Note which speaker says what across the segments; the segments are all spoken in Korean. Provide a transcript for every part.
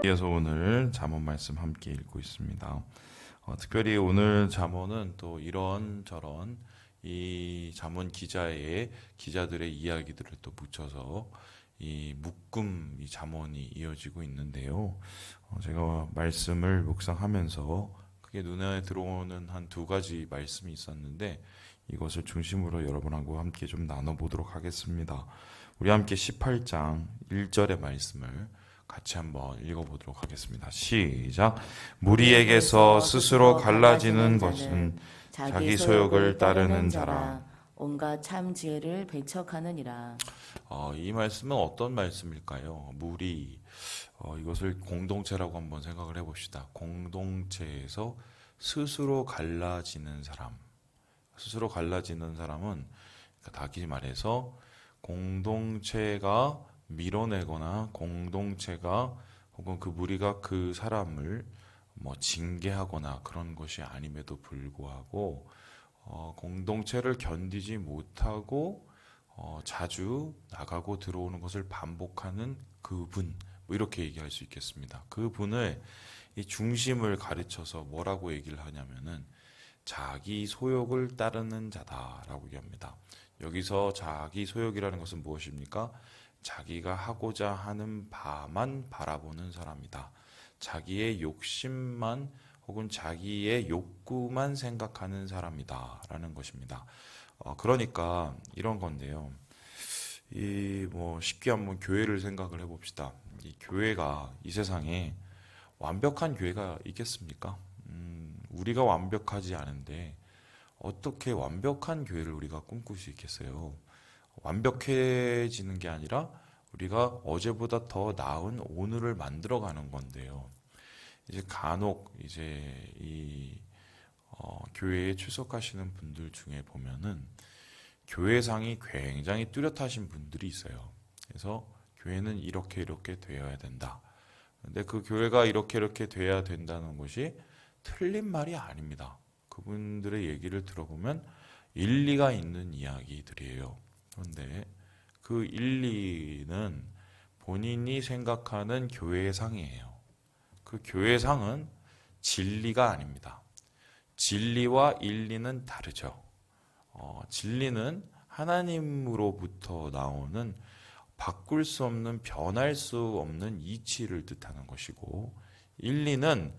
Speaker 1: 그래서 오늘 잠언 말씀 함께 읽고 있습니다. 특별히 오늘 잠언은 또 이런저런 이 잠언 기자들의 이야기들을 또 묻혀서 이 묶음 이 잠언이 이어지고 있는데요. 제가 말씀을 묵상하면서 크게 눈에 들어오는 한 두 가지 말씀이 있었는데 이것을 중심으로 여러분하고 함께 좀 나눠보도록 하겠습니다. 우리 함께 18장 1절의 말씀을 같이 한번 읽어보도록 하겠습니다. 시작. 무리에게서 스스로 갈라지는 것은 자기 소욕을 따르는 자라.
Speaker 2: 온갖 참 지혜를 배척하느니라.
Speaker 1: 이 말씀은 어떤 말씀일까요? 무리, 이것을 공동체라고 한번 생각을 해봅시다. 공동체에서 스스로 갈라지는 사람. 스스로 갈라지는 사람은 다시 말해서 공동체가 밀어내거나 공동체가 혹은 그 무리가 그 사람을 징계하거나 그런 것이 아님에도 불구하고 공동체를 견디지 못하고 자주 나가고 들어오는 것을 반복하는 그분, 이렇게 얘기할 수 있겠습니다. 그분을 이 중심을 가르쳐서 뭐라고 얘기를 하냐면은 자기 소욕을 따르는 자다라고 얘기합니다. 여기서 자기 소욕이라는 것은 무엇입니까? 자기가 하고자 하는 바만 바라보는 사람이다. 자기의 욕심만 혹은 자기의 욕구만 생각하는 사람이다 라는 것입니다. 그러니까 이런 건데요. 쉽게 한번 교회를 생각을 해봅시다. 이 교회가 이 세상에 완벽한 교회가 있겠습니까? 우리가 완벽하지 않은데 어떻게 완벽한 교회를 우리가 꿈꿀 수 있겠어요? 완벽해지는 게 아니라 우리가 어제보다 더 나은 오늘을 만들어가는 건데요. 이제 간혹 이제 이 교회에 출석하시는 분들 중에 보면은 교회상이 굉장히 뚜렷하신 분들이 있어요. 그래서 교회는 이렇게 되어야 된다. 근데 그 교회가 이렇게 돼야 된다는 것이 틀린 말이 아닙니다. 그분들의 얘기를 들어보면 일리가 있는 이야기들이에요. 그런데 그 일리는 본인이 생각하는 교회의 상이에요. 그 교회의 상은 진리가 아닙니다. 진리와 일리는 다르죠. 진리는 하나님으로부터 나오는 바꿀 수 없는, 변할 수 없는 이치를 뜻하는 것이고, 일리는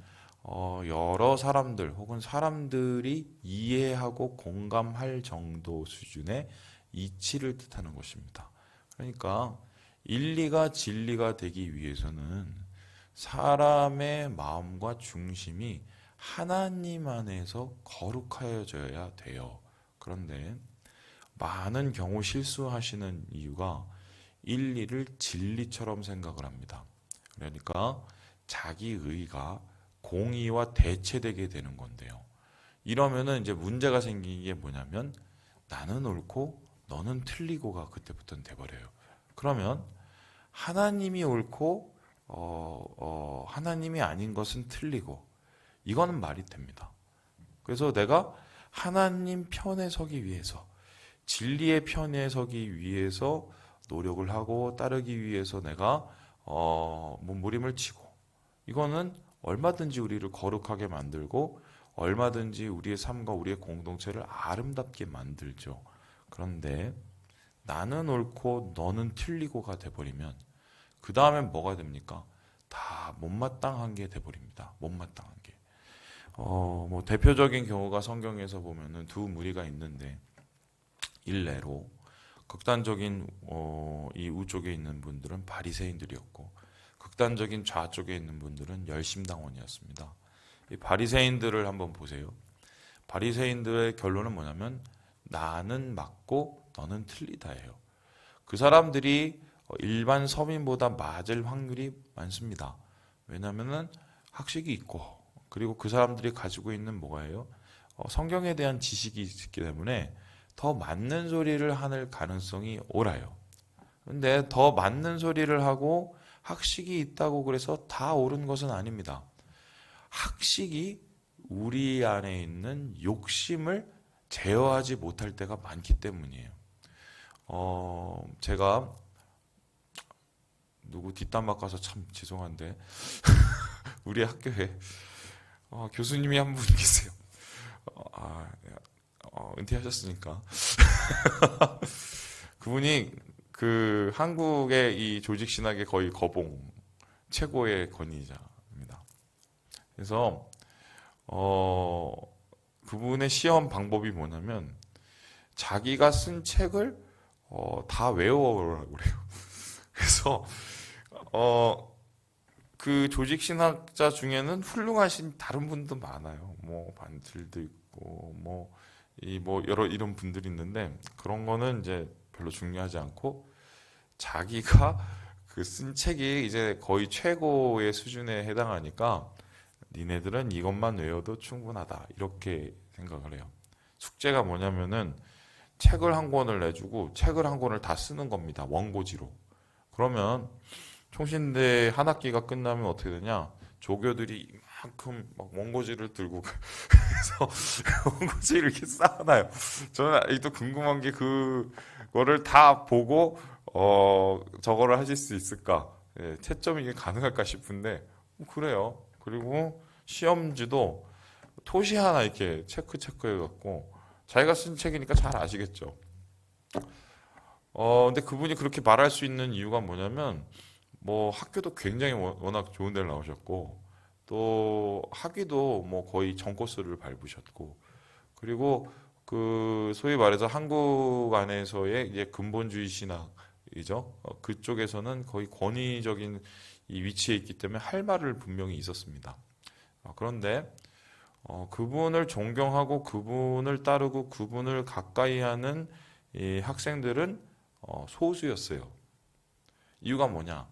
Speaker 1: 여러 사람들 혹은 사람들이 이해하고 공감할 정도 수준의 이치를 뜻하는 것입니다. 그러니까 일리가 진리가 되기 위해서는 사람의 마음과 중심이 하나님 안에서 거룩하여져야 돼요. 그런데 많은 경우 실수하시는 이유가 일리를 진리처럼 생각을 합니다. 그러니까 자기 의가 공의와 대체되게 되는 건데요. 이러면은 이제 문제가 생기는 게 뭐냐면 나는 옳고 너는 틀리고가 그때부터는 돼버려요. 그러면 하나님이 옳고 하나님이 아닌 것은 틀리고 이거는 말이 됩니다. 그래서 내가 하나님 편에 서기 위해서 진리의 편에 서기 위해서 노력을 하고 따르기 위해서 내가 몸부림을 치고 이거는 얼마든지 우리를 거룩하게 만들고 얼마든지 우리의 삶과 우리의 공동체를 아름답게 만들죠. 그런데 나는 옳고 너는 틀리고가 돼버리면 그 다음엔 뭐가 됩니까? 다 못마땅한 게 돼버립니다. 못마땅한 게. 대표적인 경우가 성경에서 보면은 두 무리가 있는데 일례로 극단적인 이 우쪽에 있는 분들은 바리새인들이었고 극단적인 좌쪽에 있는 분들은 열심당원이었습니다. 이 바리새인들을 한번 보세요. 바리새인들의 결론은 뭐냐면 나는 맞고 너는 틀리다예요. 그 사람들이 일반 서민보다 맞을 확률이 많습니다. 왜냐하면 학식이 있고 그리고 그 사람들이 가지고 있는 뭐가예요? 성경에 대한 지식이 있기 때문에 더 맞는 소리를 할 가능성이 옳아요. 근데 더 맞는 소리를 하고 학식이 있다고 그래서 다 옳은 것은 아닙니다. 학식이 우리 안에 있는 욕심을 제어하지 못할 때가 많기 때문이에요. 제가 누구 뒷담 맡아서 참 죄송한데 우리 학교에 교수님이 한 분 계세요. 은퇴하셨으니까 그분이 그 한국의 이 조직 신학의 거의 거봉 최고의 권위자입니다. 그래서 그분의 시험 방법이 뭐냐면 자기가 쓴 책을 다 외워오라고 그래요. 그래서 그 조직 신학자 중에는 훌륭하신 다른 분도 많아요. 뭐 반틀도 있고 뭐 여러 이런 분들이 있는데 그런 거는 이제 별로 중요하지 않고 자기가 그 쓴 책이 이제 거의 최고의 수준에 해당하니까 니네들은 이것만 외워도 충분하다 이렇게 생각을 해요. 숙제가 뭐냐면은 책을 한 권을 내주고 책을 한 권을 다 쓰는 겁니다. 원고지로. 그러면 총신대 한 학기가 끝나면 어떻게 되냐? 조교들이 이만큼 막 원고지를 들고 그래서 원고지를 이렇게 쌓아놔요. 저는 아직도 궁금한 게 그거를 다 보고 저거를 하실 수 있을까? 예, 채점이 이게 가능할까 싶은데 그래요. 그리고 시험지도 토시 하나 이렇게 체크해갖고 자기가 쓴 책이니까 잘 아시겠죠. 근데 그분이 그렇게 말할 수 있는 이유가 뭐냐면 뭐 학교도 굉장히 워낙 좋은 데를 나오셨고 또 학위도 뭐 거의 전코스를 밟으셨고 그리고 그 소위 말해서 한국 안에서의 이제 근본주의 신학이죠. 그쪽에서는 거의 권위적인 이 위치에 있기 때문에 할 말을 분명히 있었습니다. 그런데 그분을 존경하고 그분을 따르고 그분을 가까이 하는 이 학생들은 소수였어요. 이유가 뭐냐?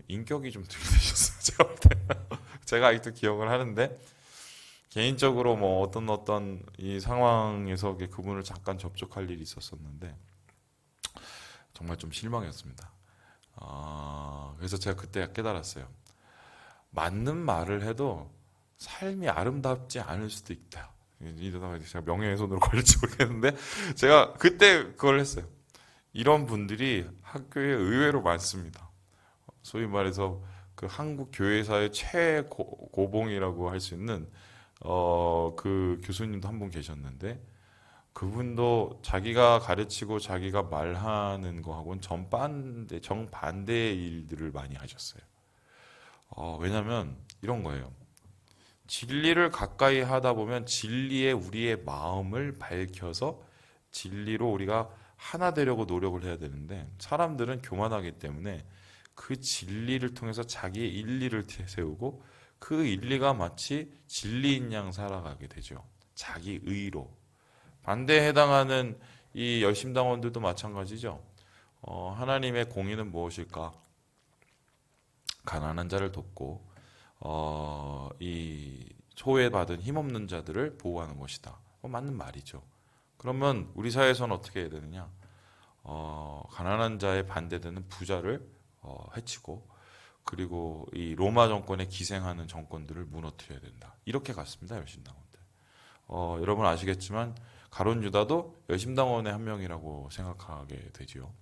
Speaker 1: 인격이 좀 들이대셨어요. 제가 볼 때는. 제가 아직도 기억을 하는데 개인적으로 뭐 어떤 이 상황에서 그분을 잠깐 접촉할 일이 있었었는데 정말 좀 실망이었습니다. 그래서 제가 그때 깨달았어요. 맞는 말을 해도 삶이 아름답지 않을 수도 있다. 이러다가 제가 명예훼손으로 걸릴지 모르겠는데 제가 그때 그걸 했어요. 이런 분들이 학교에 의외로 많습니다. 소위 말해서 그 한국 교회사의 최고봉이라고 할 수 있는 그 교수님도 한 분 계셨는데 그분도 자기가 가르치고 자기가 말하는 거하고는 정반대의 일들을 많이 하셨어요. 왜냐면 이런 거예요. 진리를 가까이 하다 보면 진리에 우리의 마음을 밝혀서 진리로 우리가 하나 되려고 노력을 해야 되는데 사람들은 교만하기 때문에 그 진리를 통해서 자기의 일리를 세우고 그 일리가 마치 진리인 양 살아가게 되죠. 자기 의로. 반대에 해당하는 이 열심당원들도 마찬가지죠. 하나님의 공의는 무엇일까? 가난한 자를 돕고 이 소외받은 힘없는 자들을 보호하는 것이다. 맞는 말이죠. 그러면 우리 사회에서는 어떻게 해야 되느냐? 가난한 자에 반대되는 부자를 해치고 그리고 이 로마 정권에 기생하는 정권들을 무너뜨려야 된다. 이렇게 갔습니다. 열심당원들. 여러분 아시겠지만 가룟 유다도 열심당원의 한 명이라고 생각하게 되지요.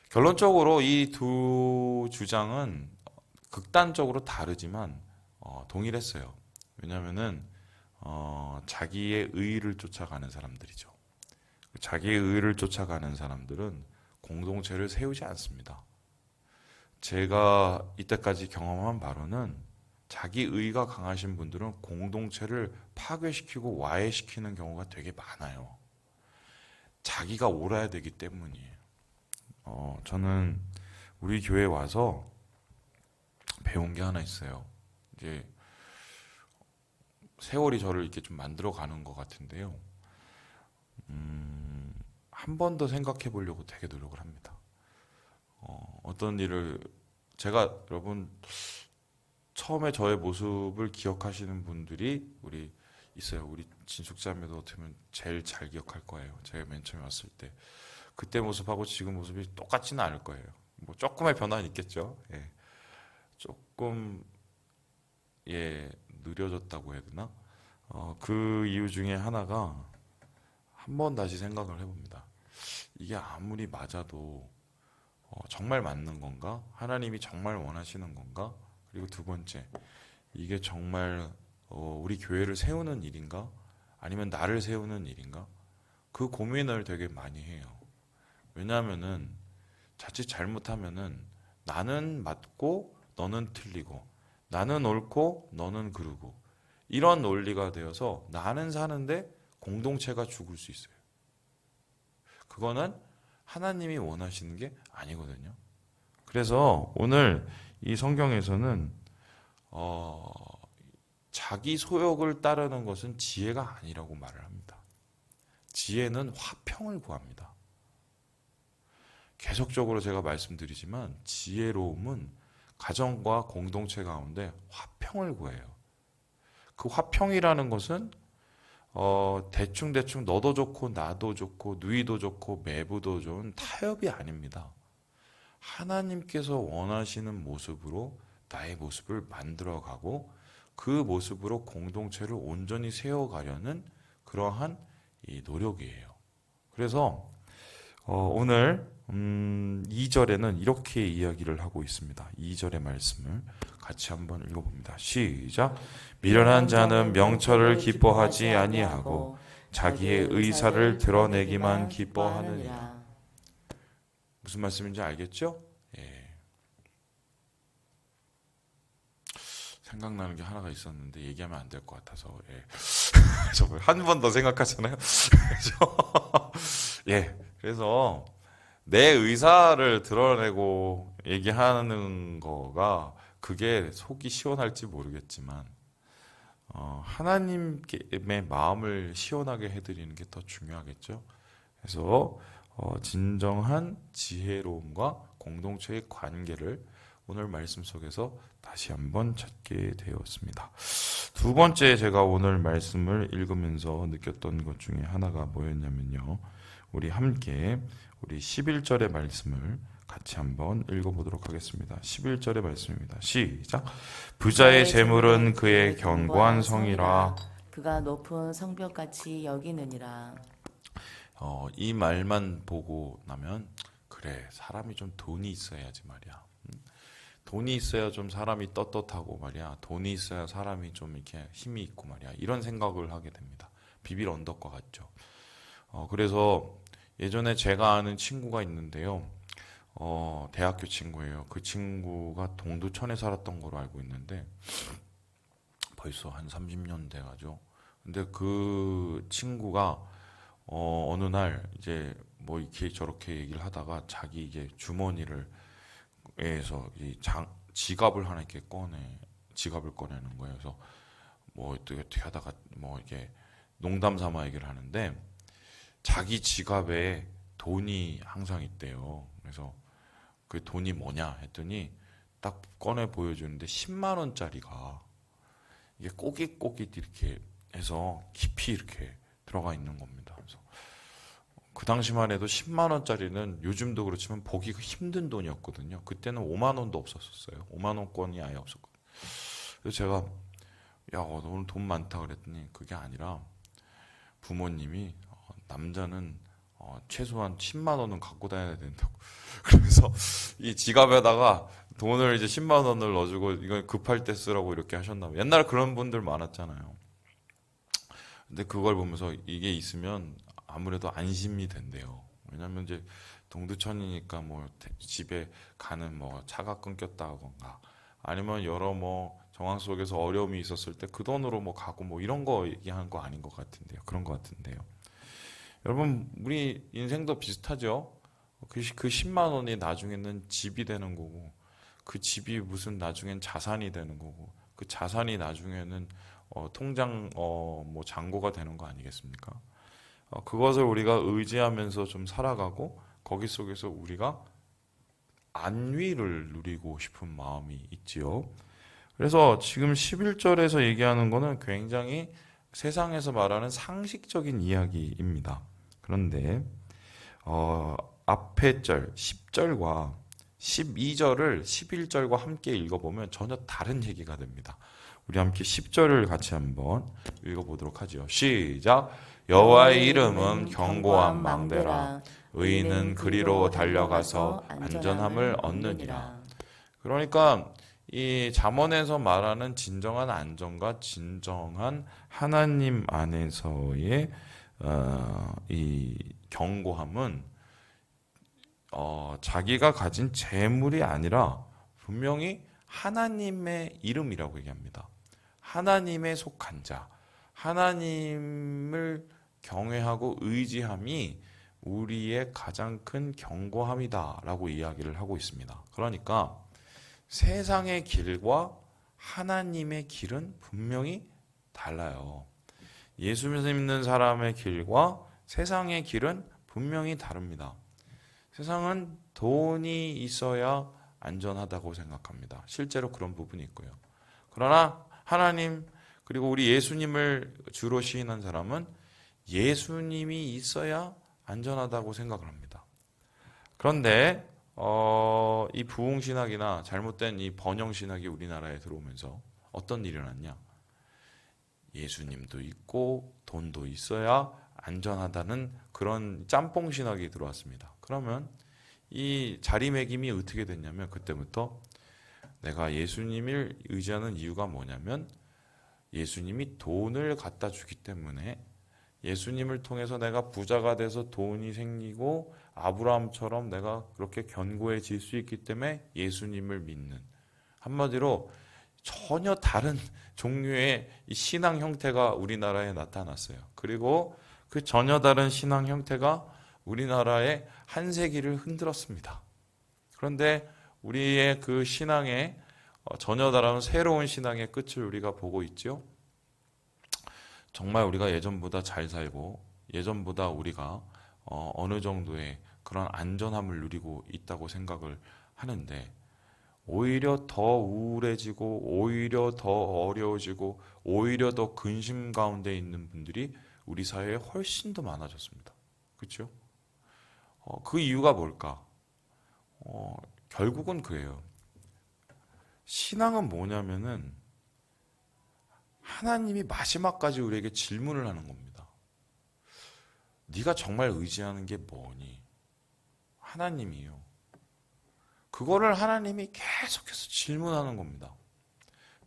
Speaker 1: 결론적으로 이 두 주장은 극단적으로 다르지만 동일했어요. 왜냐하면은 자기의 의의를 쫓아가는 사람들이죠. 자기의 의의를 쫓아가는 사람들은 공동체를 세우지 않습니다. 제가 이때까지 경험한 바로는 자기 의의가 강하신 분들은 공동체를 파괴시키고 와해시키는 경우가 되게 많아요. 자기가 옳아야 되기 때문이에요. 저는 우리 교회에 와서 배운 게 하나 있어요. 이제 세월이 저를 이렇게 좀 만들어 가는 것 같은데요. 한 번 더 생각해 보려고 되게 노력을 합니다. 어떤 일을 제가 여러분 처음에 저의 모습을 기억하시는 분들이 우리 있어요. 우리 진숙자매도 어떻게 보면 제일 잘 기억할 거예요. 제가 맨 처음에 왔을 때 그때 모습하고 지금 모습이 똑같지는 않을 거예요. 뭐 조금의 변화는 있겠죠. 예. 조금 느려졌다고 해야 되나? 그 이유 중에 하나가 한 번 다시 생각을 해봅니다. 이게 아무리 맞아도 정말 맞는 건가? 하나님이 정말 원하시는 건가? 그리고 두 번째, 이게 정말 우리 교회를 세우는 일인가? 아니면 나를 세우는 일인가? 그 고민을 되게 많이 해요. 왜냐하면은 자칫 잘못하면은 나는 맞고 너는 틀리고, 나는 옳고 너는 그르고, 이런 논리가 되어서 나는 사는데 공동체가 죽을 수 있어요. 그거는 하나님이 원하시는 게 아니거든요. 그래서 오늘 이 성경에서는 자기 소욕을 따르는 것은 지혜가 아니라고 말을 합니다. 지혜는 화평을 구합니다. 계속적으로 제가 말씀드리지만 지혜로움은 가정과 공동체 가운데 화평을 구해요. 그 화평이라는 것은 대충 너도 좋고 나도 좋고 누이도 좋고 매부도 좋은 타협이 아닙니다. 하나님께서 원하시는 모습으로 나의 모습을 만들어가고 그 모습으로 공동체를 온전히 세워가려는 그러한 이 노력이에요. 그래서 오늘 2절에는 이렇게 이야기를 하고 있습니다. 2절의 말씀을 같이 한번 읽어봅니다. 시작. 미련한 자는 명철을 기뻐하지 아니하고 자기의 의사를 드러내기만 기뻐하느니라. 무슨 말씀인지 알겠죠? 예. 생각나는 게 하나가 있었는데 얘기하면 안 될 것 같아서 한 번 더 생각하잖아요. 예. 그래서 내 의사를 드러내고 얘기하는 거가 그게 속이 시원할지 모르겠지만 하나님의 마음을 시원하게 해드리는 게 더 중요하겠죠. 그래서 진정한 지혜로움과 공동체의 관계를 오늘 말씀 속에서 다시 한번 찾게 되었습니다. 두 번째 제가 오늘 말씀을 읽으면서 느꼈던 것 중에 하나가 뭐였냐면요. 우리 함께 우리 11절의 말씀을 같이 한번 읽어보도록 하겠습니다. 11절의 말씀입니다. 시작. 부자의 재물은 그의 견고한 성이라.
Speaker 2: 그가 높은 성벽같이 여기느니라.
Speaker 1: 이 말만 보고 나면 그래, 사람이 좀 돈이 있어야지 말이야. 돈이 있어야 좀 사람이 떳떳하고 말이야. 돈이 있어야 사람이 좀 이렇게 힘이 있고 말이야. 이런 생각을 하게 됩니다. 비빌 언덕과 같죠. 그래서 예전에 제가 아는 친구가 있는데요. 대학교 친구예요. 그 친구가 동두천에 살았던 걸로 알고 있는데 벌써 한 30년 돼가죠. 근데 그 친구가 어느 날 이제 뭐 이렇게 저렇게 얘기를 하다가 자기 이제 주머니를 에서 지갑을 하나 이렇게 지갑을 꺼내는 거예요. 그래서 뭐 어떻게 하다가 뭐 이게 농담 삼아 얘기를 하는데 자기 지갑에 돈이 항상 있대요. 그래서 그 돈이 뭐냐 했더니 딱 꺼내 보여주는데 10만 원짜리가 이게 꼬깃꼬깃 이렇게 해서 깊이 이렇게 들어가 있는 겁니다. 그래서 그 당시만 해도 10만 원짜리는 요즘도 그렇지만 보기가 힘든 돈이었거든요. 그때는 5만 원도 없었어요. 5만 원권이 아예 없었거든요. 그래서 제가 야, 오늘 돈 많다 그랬더니 그게 아니라 부모님이 남자는 최소한 10만 원은 갖고 다녀야 된다고. 그래서 이 지갑에다가 돈을 이제 10만 원을 넣어주고 이건 급할 때 쓰라고 이렇게 하셨나 봐요. 옛날에 그런 분들 많았잖아요. 근데 그걸 보면서 이게 있으면 아무래도 안심이 된대요. 왜냐면 이제 동두천이니까 뭐 집에 가는 뭐 차가 끊겼다거나 아니면 여러 뭐 정황 속에서 어려움이 있었을 때 그 돈으로 뭐 가고 뭐 이런 거 얘기하는 거 아닌 것 같은데요. 그런 것 같은데요. 여러분 우리 인생도 비슷하죠. 그 10만 원이 나중에는 집이 되는 거고 그 집이 무슨 나중엔 자산이 되는 거고 그 자산이 나중에는 통장 뭐 잔고가 되는 거 아니겠습니까? 그것을 우리가 의지하면서 좀 살아가고 거기 속에서 우리가 안위를 누리고 싶은 마음이 있지요. 그래서 지금 11절에서 얘기하는 거는 굉장히 세상에서 말하는 상식적인 이야기입니다. 그런데 앞에 절 10절과 12절을 11절과 함께 읽어보면 전혀 다른 얘기가 됩니다. 우리 함께 10절을 같이 한번 읽어보도록 하죠. 시작. 여호와의 이름은 견고한 망대라. 의인은 그리로 달려가서 안전함을 얻느니라. 그러니까 이 잠언에서 말하는 진정한 안전과 진정한 하나님 안에서의 이 견고함은 자기가 가진 재물이 아니라 분명히 하나님의 이름이라고 얘기합니다. 하나님에 속한 자, 하나님을 경외하고 의지함이 우리의 가장 큰 견고함이다라고 이야기를 하고 있습니다. 그러니까 세상의 길과 하나님의 길은 분명히 달라요. 예수 믿는 사람의 길과 세상의 길은 분명히 다릅니다. 세상은 돈이 있어야 안전하다고 생각합니다. 실제로 그런 부분이 있고요. 그러나 하나님 그리고 우리 예수님을 주로 시인한 사람은 예수님이 있어야 안전하다고 생각을 합니다. 그런데 이 부흥신학이나 잘못된 이 번영신학이 우리나라에 들어오면서 어떤 일이 일어났냐? 예수님도 있고 돈도 있어야 안전하다는 그런 짬뽕신학이 들어왔습니다. 그러면 이 자리매김이 어떻게 됐냐면 그때부터 내가 예수님을 의지하는 이유가 뭐냐면 예수님이 돈을 갖다 주기 때문에 예수님을 통해서 내가 부자가 돼서 돈이 생기고 아브라함처럼 내가 그렇게 견고해질 수 있기 때문에 예수님을 믿는, 한마디로 전혀 다른 종류의 신앙 형태가 우리나라에 나타났어요. 그리고 그 전혀 다른 신앙 형태가 우리나라의 한 세기를 흔들었습니다. 그런데 우리의 그 신앙의 전혀 다른 새로운 신앙의 끝을 우리가 보고 있죠. 정말 우리가 예전보다 잘 살고 예전보다 우리가 어느 정도의 그런 안전함을 누리고 있다고 생각을 하는데 오히려 더 우울해지고 오히려 더 어려워지고 오히려 더 근심 가운데 있는 분들이 우리 사회에 훨씬 더 많아졌습니다. 그렇죠? 그 이유가 뭘까? 결국은 그래요. 신앙은 뭐냐면은 하나님이 마지막까지 우리에게 질문을 하는 겁니다. 네가 정말 의지하는 게 뭐니? 하나님이요. 그거를 하나님이 계속해서 질문하는 겁니다.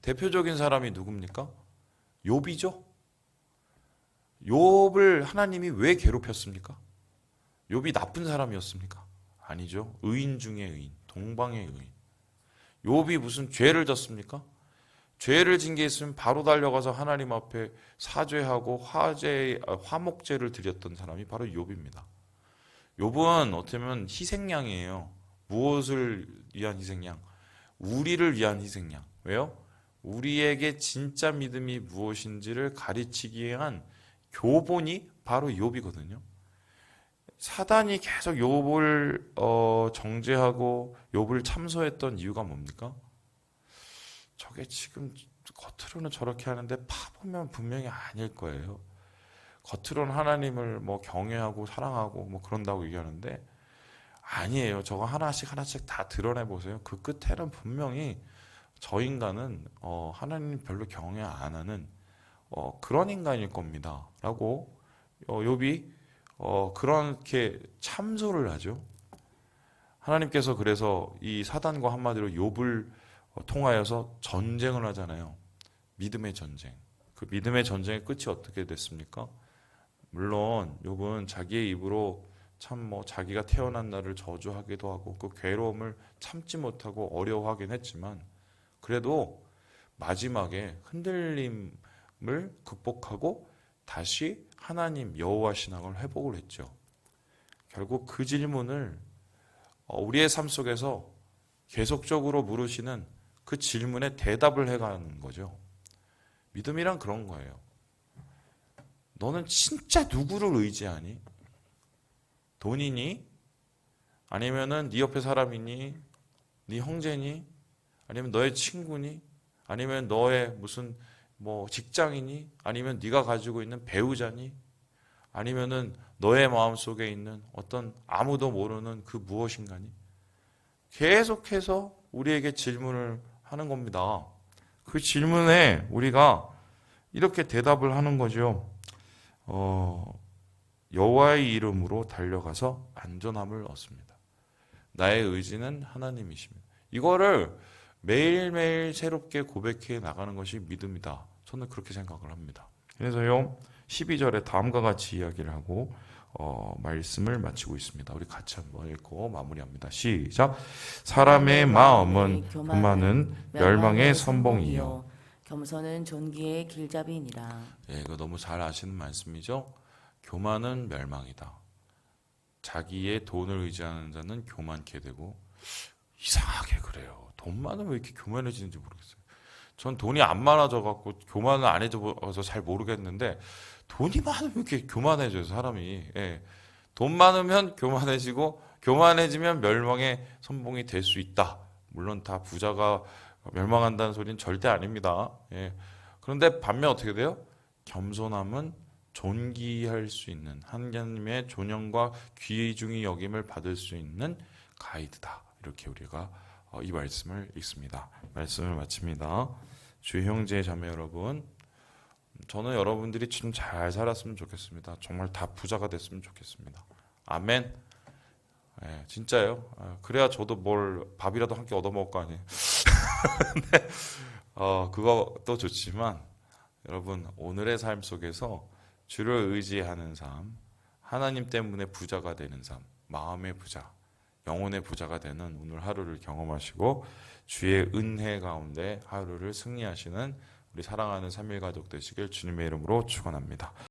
Speaker 1: 대표적인 사람이 누굽니까? 욥이죠. 욥을 하나님이 왜 괴롭혔습니까? 욥이 나쁜 사람이었습니까? 아니죠. 의인 중에 의인, 동방의 의인. 욥이 무슨 죄를 졌습니까? 죄를 진 게 있으면 바로 달려가서 하나님 앞에 사죄하고 화목제를 드렸던 사람이 바로 욥입니다. 욥은 어떻게 보면 희생양이에요. 무엇을 위한 희생양? 우리를 위한 희생양. 왜요? 우리에게 진짜 믿음이 무엇인지를 가르치기 위한 교본이 바로 욥이거든요. 사단이 계속 욥을 정죄하고 욥을 참소했던 이유가 뭡니까? 저게 지금 겉으로는 저렇게 하는데 파보면 분명히 아닐 거예요. 겉으로는 하나님을 뭐 경외하고 사랑하고 뭐 그런다고 얘기하는데 아니에요. 저거 하나씩 다 드러내 보세요. 그 끝에는 분명히 저 인간은 하나님 별로 경외 안 하는 그런 인간일 겁니다. 라고 욥이 그렇게 참소를 하죠. 하나님께서 그래서 이 사단과 한마디로 욥을 통하여서 전쟁을 하잖아요. 믿음의 전쟁. 그 믿음의 전쟁의 끝이 어떻게 됐습니까? 물론 욥은 자기의 입으로 참 뭐 자기가 태어난 날을 저주하기도 하고 그 괴로움을 참지 못하고 어려워하긴 했지만 그래도 마지막에 흔들림을 극복하고 다시 하나님 여호와 신앙을 회복을 했죠. 결국 그 질문을 우리의 삶 속에서 계속적으로 물으시는 그 질문에 대답을 해가는 거죠. 믿음이란 그런 거예요. 너는 진짜 누구를 의지하니? 돈이니? 아니면은 네 옆에 사람이니? 네 형제니? 아니면 너의 친구니? 아니면 너의 무슨 뭐 직장이니? 아니면 네가 가지고 있는 배우자니? 아니면은 너의 마음속에 있는 어떤 아무도 모르는 그 무엇인가니? 계속해서 우리에게 질문을 하는 겁니다. 그 질문에 우리가 이렇게 대답을 하는 거죠. 여호와의 이름으로 달려가서 안전함을 얻습니다. 나의 의지는 하나님이십니다. 이거를 매일매일 새롭게 고백해 나가는 것이 믿음이다. 저는 그렇게 생각을 합니다. 그래서요 12절에 다음과 같이 이야기를 하고 말씀을 마치고 있습니다. 우리 같이 한번 읽고 마무리합니다. 시작. 사람의 마음은 교만은 멸망의 선봉이요.
Speaker 2: 겸손은 존귀의 길잡이니라.
Speaker 1: 예, 이거 너무 잘 아시는 말씀이죠. 교만은 멸망이다. 자기의 돈을 의지하는 자는 교만케 되고 이상하게 그래요. 돈 많으면 왜 이렇게 교만해지는지 모르겠어요. 전 돈이 안 많아져 갖고 교만을 안 해져서 잘 모르겠는데 돈이 많으면 이렇게 교만해져요 사람이. 예. 돈 많으면 교만해지고 교만해지면 멸망의 선봉이 될 수 있다. 물론 다 부자가 멸망한다는 소리는 절대 아닙니다. 예. 그런데 반면 어떻게 돼요? 겸손함은 존귀할 수 있는 하나님의 존영과 귀중히 여김을 받을 수 있는 가이드다. 이렇게 우리가 이 말씀을 읽습니다. 말씀을 마칩니다. 주의 형제 자매 여러분, 저는 여러분들이 좀 잘 살았으면 좋겠습니다. 정말 다 부자가 됐으면 좋겠습니다. 아멘. 예, 진짜요. 그래야 저도 뭘 밥이라도 한 끼 얻어 먹을 거 아니에요. 근데 그것도 좋지만 여러분 오늘의 삶 속에서 주를 의지하는 삶, 하나님 때문에 부자가 되는 삶, 마음의 부자, 영혼의 부자가 되는 오늘 하루를 경험하시고 주의 은혜 가운데 하루를 승리하시는 우리 사랑하는 3일 가족 되시길 주님의 이름으로 축원합니다.